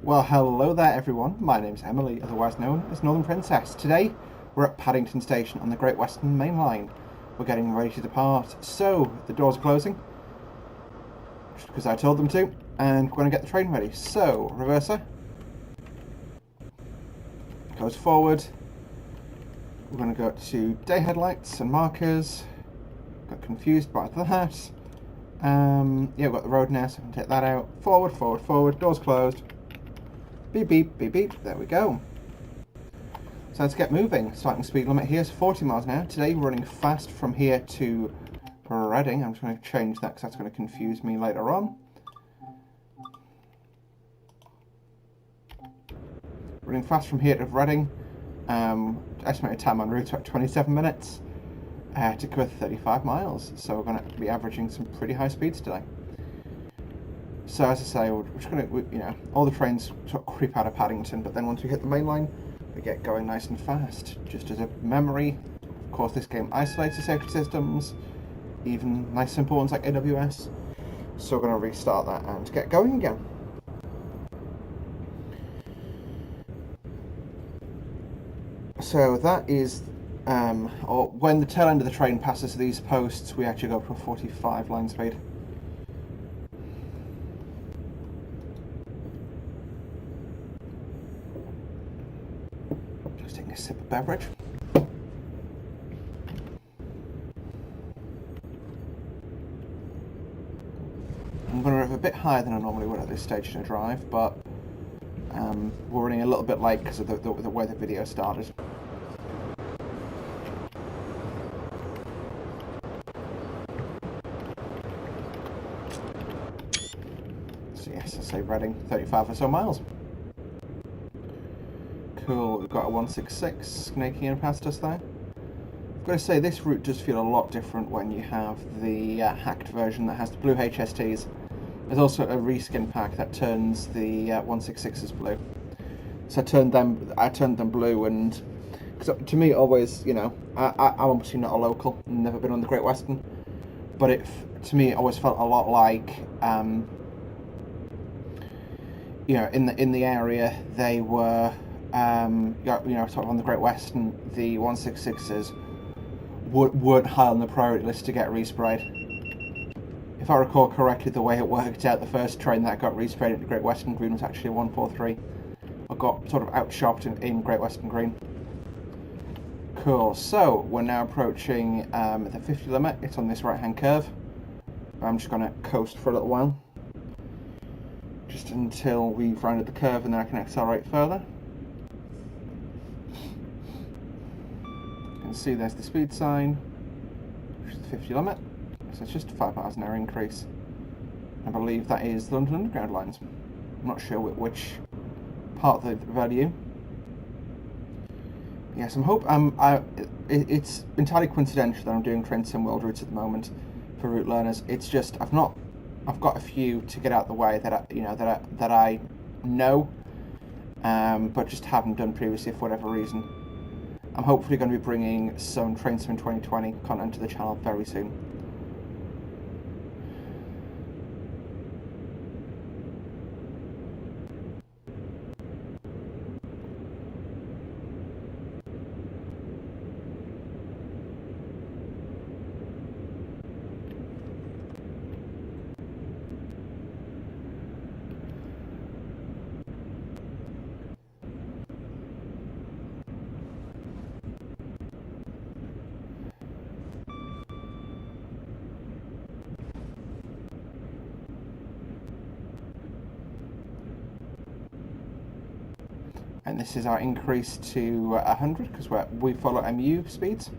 Well, hello there everyone, my name's Emily, otherwise known as Northern Princess. Today, we're at Paddington Station on the Great Western Main Line. We're getting ready to depart, so the doors are closing, just because I told them to, and we're going to get the train ready. So, reverser, goes forward, we're going to go to day headlights and markers, got confused by that. Yeah, we've got the road now, so I can take that out. Forward, forward, forward, doors closed. Beep, beep, beep, beep. There we go. So let's get moving. Starting speed limit here is 40 miles an hour. Today we're running fast from here to Reading. I'm just going to change that because that's going to confuse me later on. Running fast from here to Reading. Estimated time en route about 27 minutes to cover 35 miles. So we're going to be averaging some pretty high speeds today. So as I say, we're just going to, all the trains sort of creep out of Paddington, but then once we hit the main line, we get going nice and fast. Just as a memory, of course this game isolates the safety systems, even nice simple ones like AWS. So we're going to restart that and get going again. So that is, or when the tail end of the train passes these posts, we actually go up to a 45 line speed. Taking a sip of beverage. I'm going to rev a bit higher than I normally would at this stage in a drive, but we're running a little bit late because of the way the video started. So yes, I say Reading, 35 or so miles. Cool, we've got a 166 snaking in past us there. I've got to say, this route does feel a lot different when you have the hacked version that has the blue HSTs. There's also a reskin pack that turns the 166s blue. So I turned them blue, and cause to me, always, I'm obviously not a local, never been on the Great Western, but to me, it always felt a lot like, in the area they were. Sort of on the Great Western, the 166s weren't high on the priority list to get resprayed. If I recall correctly, the way it worked out, the first train that got resprayed at the Great Western Green was actually a 143. I got sort of outshopped in Great Western Green. Cool, so we're now approaching the 50 limit. It's on this right hand curve. I'm just going to coast for a little while, just until we've rounded the curve, and then I can accelerate further. You can see there's the speed sign, which is the 50 limit, so it's just a 5 miles an hour increase. I believe that is the London Underground lines. I'm not sure which part of the value. Yes, it's entirely coincidental that I'm doing Train Sim World routes at the moment for route learners. It's just I've got a few to get out the way that I know, but just haven't done previously for whatever reason. I'm hopefully going to be bringing some Train Sim 2020 content to the channel very soon. And this is our increase to 100 because we follow MU speeds.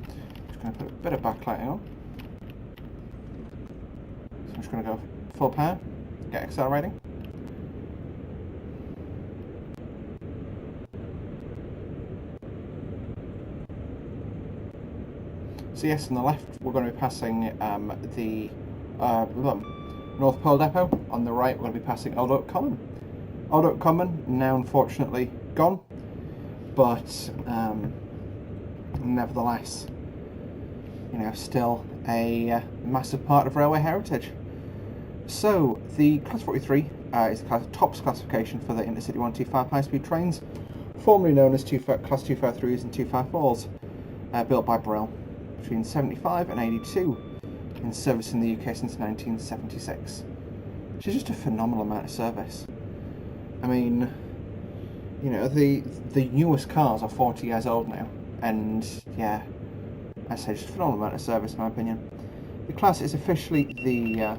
Just going to put a bit of backlighting on. So I'm just going to go full power, get accelerating. So yes, on the left we're going to be passing the North Pole Depot. On the right we're going to be passing Old Oak Common. Old Oak Common, now unfortunately gone, but nevertheless, still a massive part of railway heritage. So, the Class 43 is the TOPS classification for the Intercity 125 high-speed trains, formerly known as Class 253s and 254s, built by Brill between 75 and 82, in service in the UK since 1976. Which is just a phenomenal amount of service. I mean, you know, the newest cars are 40 years old now, and yeah, I say just a phenomenal amount of service in my opinion. The Class is officially the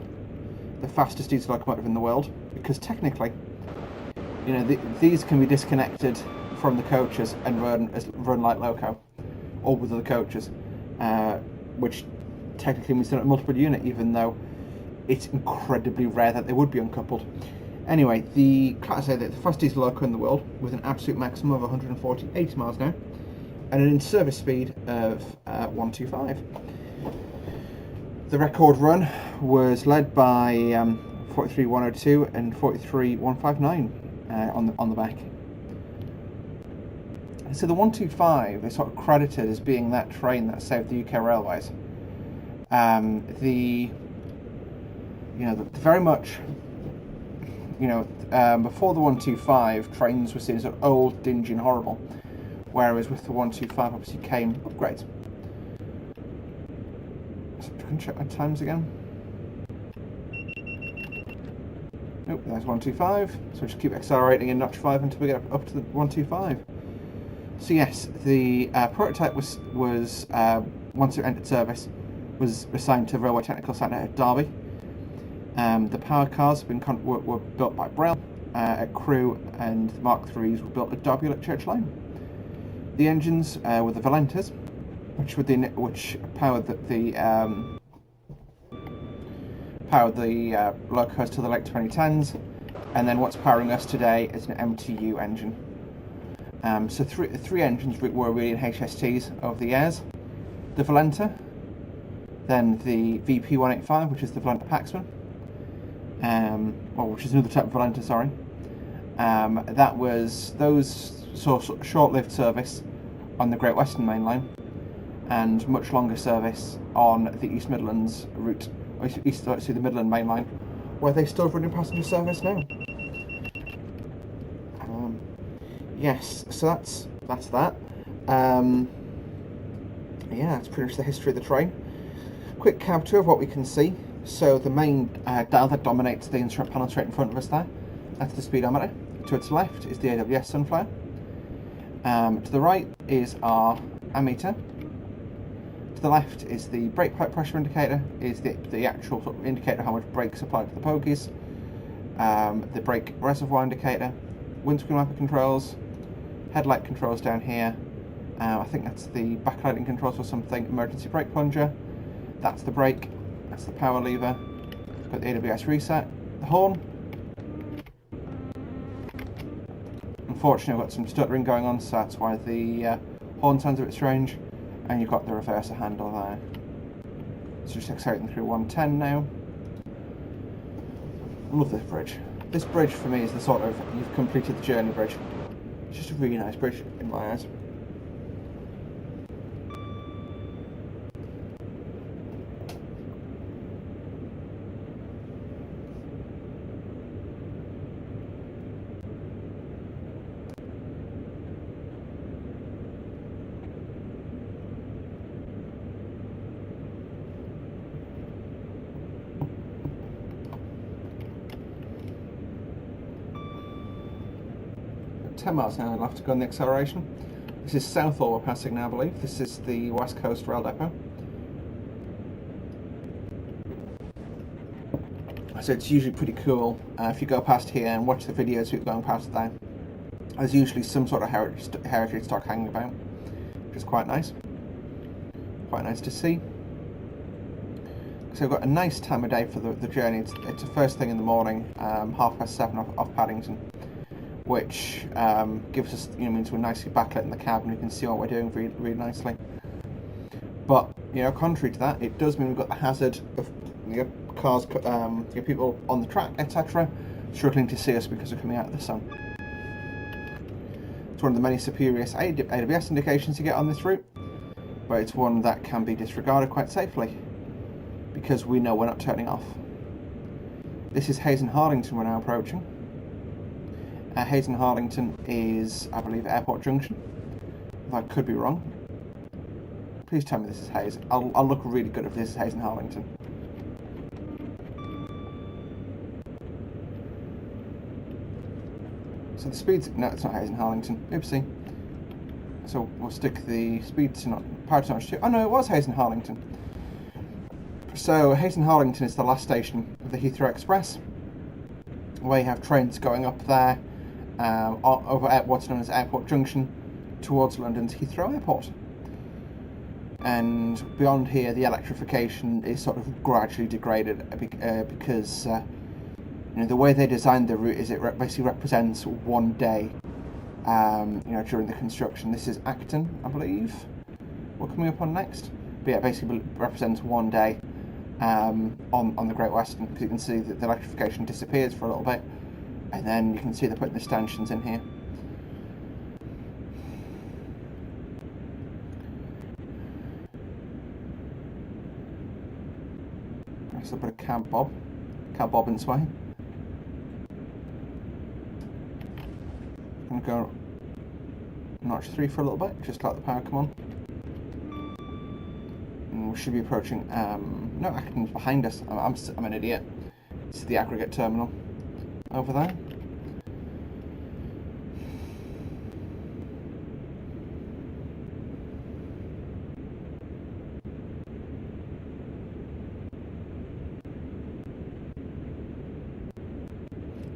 fastest diesel locomotive in the world, because technically, you know, these can be disconnected from the coaches and run like loco, or with other coaches, which technically means they're not a multiple unit, even though it's incredibly rare that they would be uncoupled. Anyway, the Class A, the fastest diesel loco in the world, with an absolute maximum of 148 miles an hour, and an in-service speed of 125. The record run was led by 43.102 and 43.159 on the back. So the 125 is sort of credited as being that train that saved the UK railways. Very much, before the 125, trains were seen as sort of old, dingy and horrible, whereas with the 125 obviously came upgrades. So I can check my times again. Nope, there's 125, so just keep accelerating in notch 5 until we get up to the 125. So yes, the prototype was once it entered service, was assigned to Railway Technical Centre at Derby. The power cars were built by Brill at Crewe, and the Mark IIIs were built at Derby at Church Lane. The engines were the Valentas, which powered the locos to the late 2010s, and then what's powering us today is an MTU engine. So three engines were really in HSTs over the years. The Valenta, then the VP185, which is the Valenta Paxman, which is another type of Valenta, sorry. Those saw short-lived service on the Great Western Main Line, and much longer service on the East Midlands route, or the Midland Main Line, where they still running passenger service now. Yes, so that's that. That's pretty much the history of the train. Quick cab tour of what we can see. So the main dial that dominates the instrument panel straight in front of us there, that's the speedometer. To its left is the AWS Sunflower. To the right is our ammeter. To the left is the brake pipe pressure indicator, is the actual sort of indicator of how much brakes applied to the bogies. The brake reservoir indicator, windscreen wiper controls, headlight controls down here. I think that's the backlighting controls or something. Emergency brake plunger. That's the brake. That's the power lever. Got the AWS reset. The horn. Unfortunately, I've got some stuttering going on, so that's why the horn sounds a bit strange. And you've got the reverser handle there. So just accelerating through 110 now. I love this bridge. This bridge for me is the sort of you've completed the journey bridge. It's just a really nice bridge in my eyes. At 10 miles an hour, I'll have to go on the acceleration. This is Southall we're passing now, I believe. This is the West Coast Rail Depot. So it's usually pretty cool if you go past here and watch the videos of people going past there. There's usually some sort of heritage stock hanging about, which is quite nice. Quite nice to see. So we've got a nice time of day for the journey. It's the first thing in the morning, 7:30 off Paddington, which gives us, means we're nicely backlit in the cab and we can see what we're doing really, really nicely. But contrary to that, it does mean we've got the hazard of cars, people on the track, etc., struggling to see us because we're coming out of the sun. It's one of the many spurious AWS indications you get on this route, but it's one that can be disregarded quite safely because we know we're not turning off. This is Hayes and Harlington we're now approaching. Hayes and Harlington is, I believe, Airport Junction. I could be wrong. Please tell me this is Hayes. I'll look really good if this is Hayes and Harlington. So the speed's... No, it's not Hayes and Harlington. Oopsie. So we'll stick the speed to not... Power to notch 2. Oh no, it was Hayes and Harlington. So Hayes and Harlington is the last station of the Heathrow Express, where you have trains going up there over what's known as Airport Junction towards London's Heathrow Airport. And beyond here, the electrification is sort of gradually degraded because the way they designed the route is it basically represents one day during the construction. This is Acton, I believe, we're coming up on next. But yeah, basically represents one day on the Great Western, because you can see that the electrification disappears for a little bit, and then you can see they're putting the stanchions in here. Nice little bit of cab bob and sway. I'm going to go notch 3 for a little bit, just let the power come on. And we should be approaching, no, Acton's behind us. I'm an idiot. It's the aggregate terminal over there.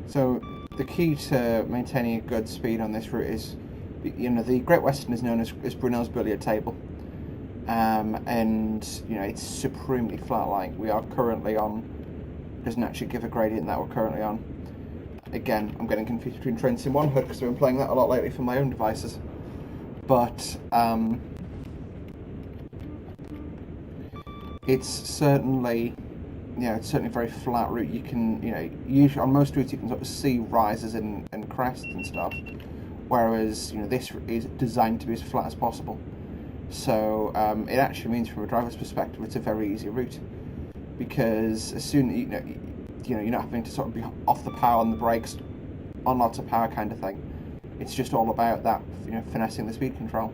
So the key to maintaining a good speed on this route is, the Great Western is known as Brunel's billiard table, and it's supremely flat. Like we are currently on, doesn't actually give a gradient that we're currently on. Again, I'm getting confused between Train Sim 1 HUD because I've been playing that a lot lately for my own devices, but it's certainly. It's certainly a very flat route. You can, usually on most routes you can sort of see rises and crests and stuff, whereas, this is designed to be as flat as possible. So it actually means, from a driver's perspective, it's a very easy route, because as soon you're not having to sort of be off the power on the brakes, on lots of power kind of thing. It's just all about that, finessing the speed control.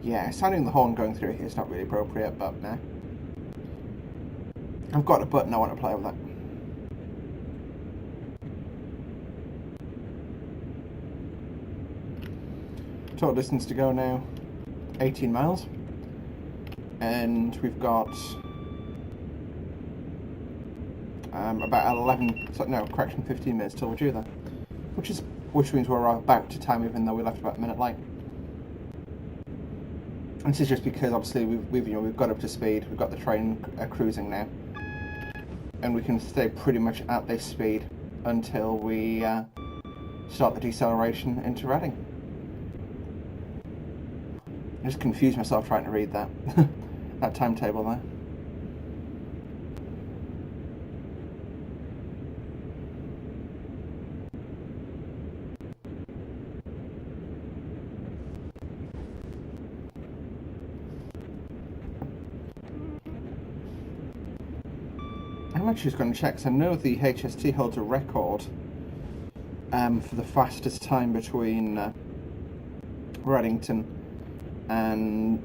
Yeah, sounding the horn going through here is not really appropriate, but nah. I've got a button I want to play with that. Total distance to go now, 18 miles. And we've got about 15 minutes till we're due there. Which means we're about to time, even though we left about a minute late. This is just because obviously we've got up to speed, we've got the train cruising now, and we can stay pretty much at this speed until we start the deceleration into Reading. I just confused myself trying to read that that timetable there. I'm actually just going to check, because I know the HST holds a record for the fastest time between Reading and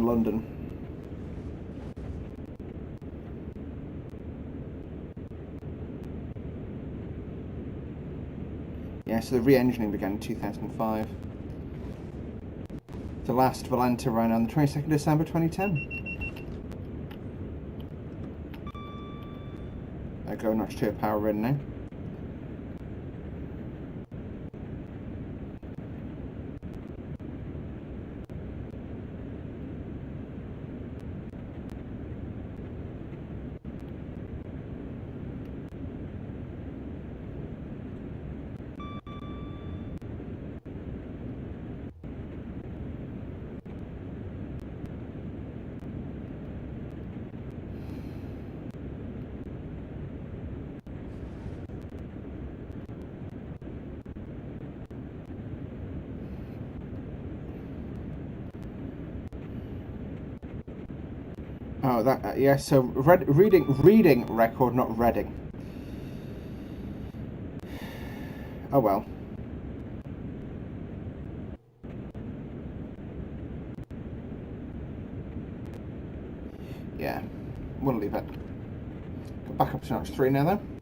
London. Yeah, so the re-engineering began in 2005. The last Volanta ran on the 22nd December 2010. There go, notch 2 power in now. Oh, that yeah. So reading record, not Reading. Oh well. Yeah, we'll leave it. Go back up to notch 3 now then.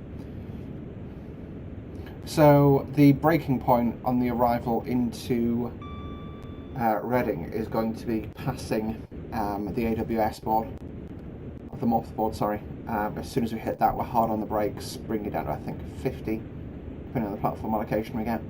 So the breaking point on the arrival into Reading is going to be passing the AWS board, or the Morph board, sorry. As soon as we hit that, we're hard on the brakes, bring it down to I think 50, depending on the platform allocation we get.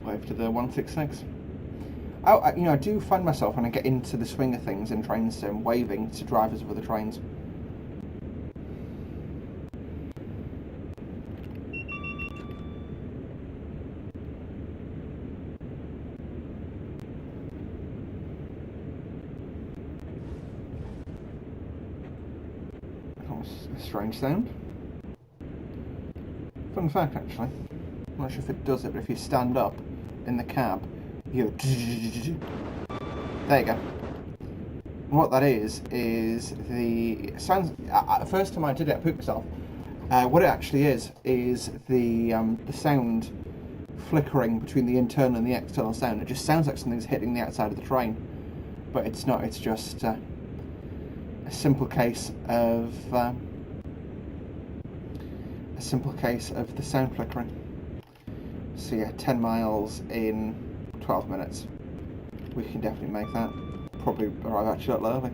Wave to the 166. Oh, I do find myself when I get into the swing of things in train sim waving to drivers of other trains. That was a strange sound. Fun fact, actually. I'm not sure if it does it, but if you stand up in the cab, you there you go. And what that is the sounds. The first time I did it, I pooped myself. What it actually is the sound flickering between the internal and the external sound. It just sounds like something's hitting the outside of the train, but it's not. It's just a simple case of the sound flickering. So yeah, 10 miles in 12 minutes. We can definitely make that. Probably arrive actually a little early.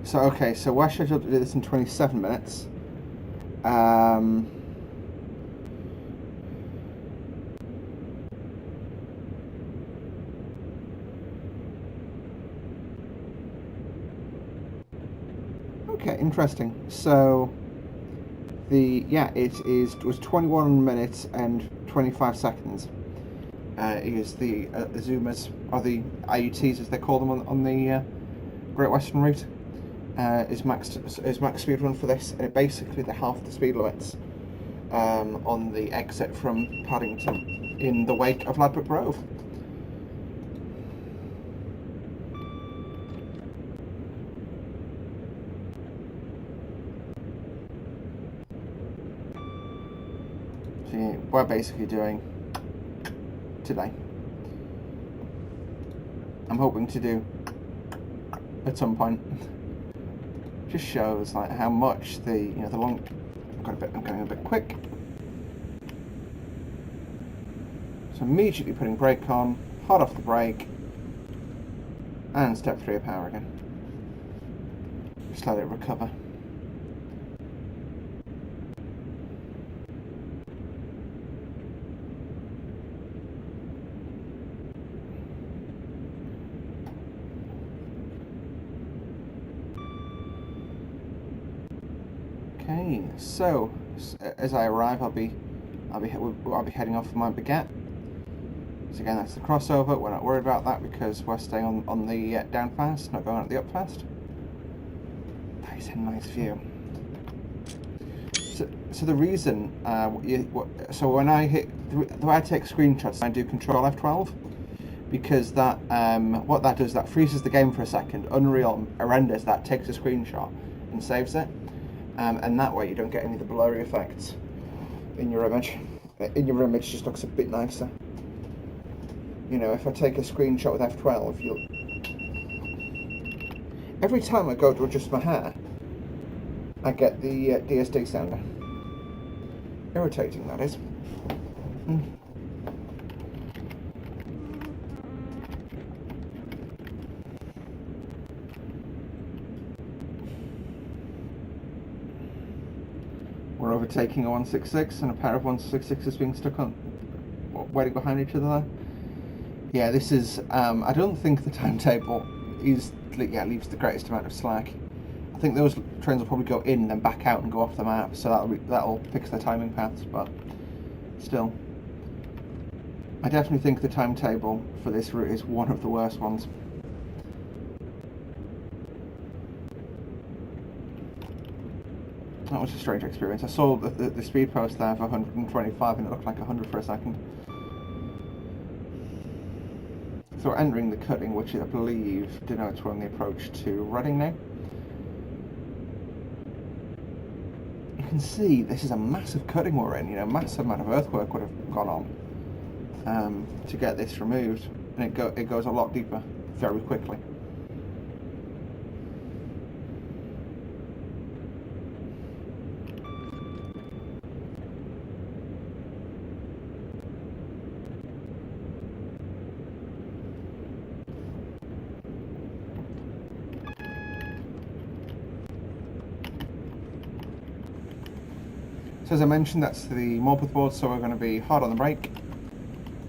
So okay, so we're scheduled to do this in 27 minutes. Okay, interesting. So it was 21 minutes and 25 seconds. Is the Zoomers, or the IUTs as they call them on the Great Western Route. Is max speed run for this, and it basically the half the speed limits on the exit from Paddington in the wake of Ladbroke Grove. So yeah, we're basically doing today. I'm hoping to do at some point. Just shows like how much the long. I'm going a bit quick. So immediately putting brake on, hard off the brake, and step 3 of power again. Just let it recover. Okay, so as I arrive, I'll be heading off for my baguette. So again, that's the crossover. We're not worried about that because we're staying on the down fast, not going out the up fast. That is a nice view. So the reason, so when I hit the way I take screenshots, I do Control F12 because that what that does, that freezes the game for a second. Unreal renders that, takes a screenshot and saves it. And that way you don't get any of the blurry effects in your image. Your image just looks a bit nicer. If I take a screenshot with F12, every time I go to adjust my hair, I get the DSD sounder. Irritating, that is. overtaking a 166 and a pair of 166s being stuck on, waiting behind each other there. Yeah, this is, I don't think the timetable leaves the greatest amount of slack. I think those trains will probably go in and then back out and go off the map, so that'll fix their timing paths, but still. I definitely think the timetable for this route is one of the worst ones. That was a strange experience. I saw the speed post there for 125 and it looked like 100 for a second. So we're entering the cutting, which I believe denotes we're on the approach to Reading now. You can see this is a massive cutting we're in, massive amount of earthwork would have gone on to get this removed, and it goes a lot deeper very quickly. So as I mentioned, that's the Morpeth board, so we're going to be hard on the brake.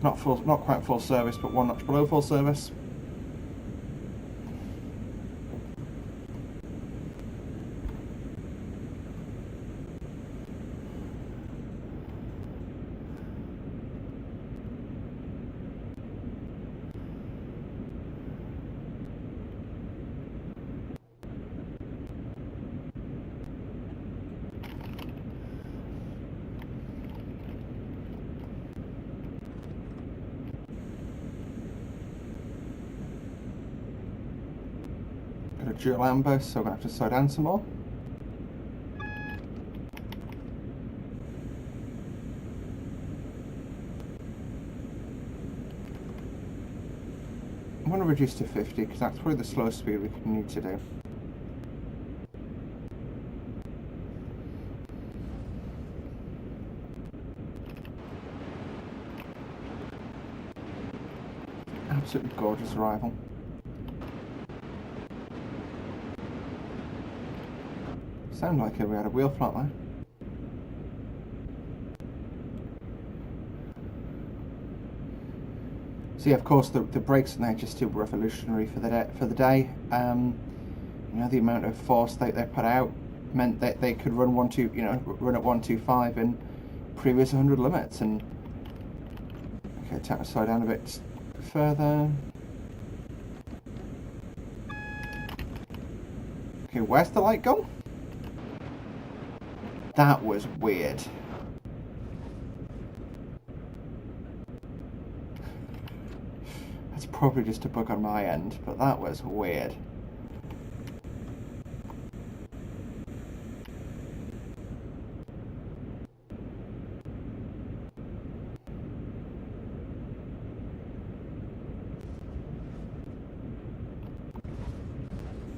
Not quite full service, but one notch below full service. Got a dual amber, so we're going to have to slow down some more. I'm going to reduce to 50 because that's probably the slowest speed we need to do. Absolutely gorgeous arrival. Sound like we had a wheel flat there. So yeah, of course the brakes on the HS2 were revolutionary for the day. The amount of force they put out meant that they could run run at 125 in previous 100 limits. And okay, time to slow down a bit further. Okay, where's the light gone? That was weird. That's probably just a bug on my end, but that was weird.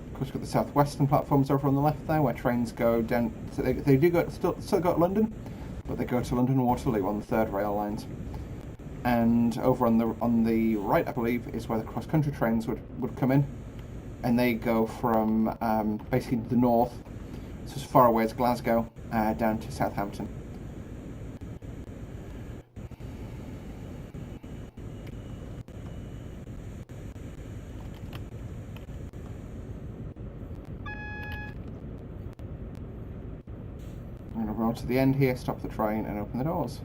Of course, we've got the southwestern platforms over on the left there, where trains go down. So they do still go to London, but they go to London Waterloo on the third rail lines. And over on the right, I believe, is where the cross-country trains would come in, and they go from basically the north, so as far away as Glasgow, down to Southampton. I'm going to roll to the end here, stop the train, and open the doors.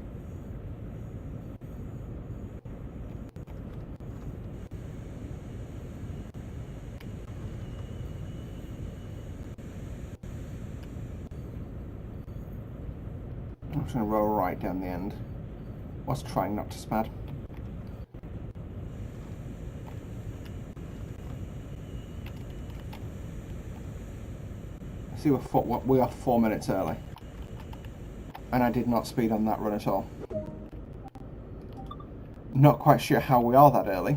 I'm just going to roll right down the end, whilst trying not to spad. See, we are 4 minutes early, and I did not speed on that run at all. Not quite sure how we are that early,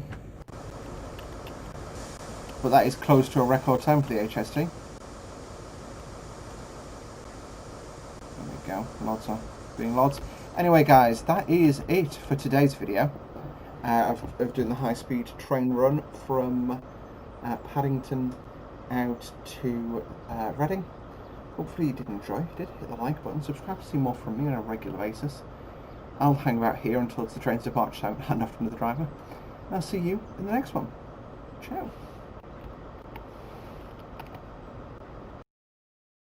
but that is close to a record time for the HST. There we go, lods are being lods. Anyway guys, that is it for today's video of doing the high-speed train run from Paddington out to Reading. Hopefully you did enjoy. If you did, hit the like button, subscribe to see more from me on a regular basis. I'll hang about here until it's the train's departure time and hand off to the driver. And I'll see you in the next one. Ciao.